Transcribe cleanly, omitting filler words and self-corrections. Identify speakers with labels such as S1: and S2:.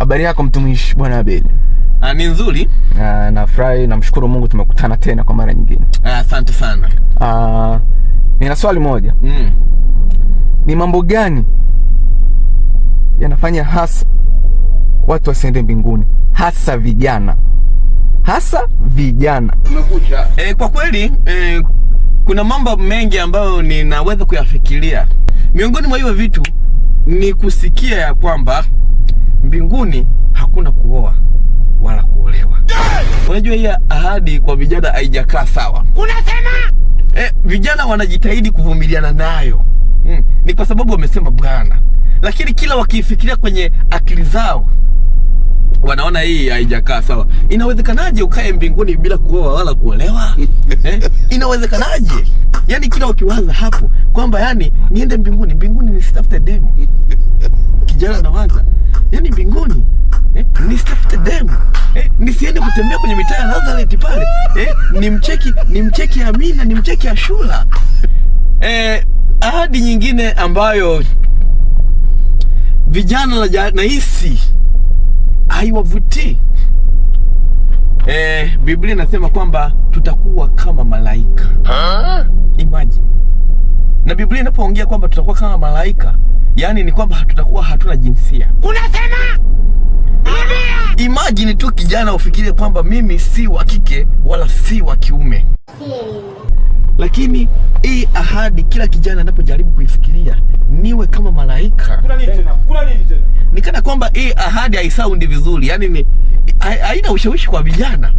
S1: Habari yako mtumishi Bwana Abel?
S2: Ni nzuri.
S1: Nafurahi, namshukuru Mungu tumekutana tena kwa mara nyingine.
S2: Asante sana.
S1: Nina swali moja. Ni mambo gani yanafanya hasa watu wasiende mbinguni, hasa vijana?
S2: Umekuja. Kwa kweli kuna mambo mengi ambayo ninaweza kuyafikiria. Miongoni mwa hiyo vitu ni kusikia ya kwamba mbinguni hakuna kuoa wala kuolewa. Unajua hii ahadi kwa vijana haijakaa sawa.
S3: Unasema?
S2: Vijana wanajitahidi kuvumiliana nayo. Ni kwa sababu wamesema Bwana. Lakini kila wakifikiria kwenye akili zao wanaona hii haijakaa sawa. Inawezekanaje ukae mbinguni bila kuoa wala kuolewa? Inawezekanaje? Yaani kila wakiwaza hapo kwamba yani niende mbinguni nisitafute demo. Kijana anawaza, yani mbinguni nisitafute demo. Nisiende kutembea kwenye mitaa ya Nazareth pale. Nimcheki Amina, nimcheki Ashura. Ahadi nyingine ambayo vijana nahisi haiwavutii. Biblia inasema kwamba tutakuwa kama malaika. Imagine. Na Biblia inapoongea kwamba tutakuwa kama malaika, yani ni kwamba tutakuwa hatuna jinsia.
S3: Unasema?
S2: Imagine tu kijana ufikirie kwamba mimi si wa kike wala si wa kiume. Lakini hii ahadi kila kijana anapojaribu kuifikiria, niwe kama malaika.
S3: Kuna nini tena?
S2: Nikana kwamba hii ahadi haisaundi vizuri, yani haina ushawishi kwa vijana.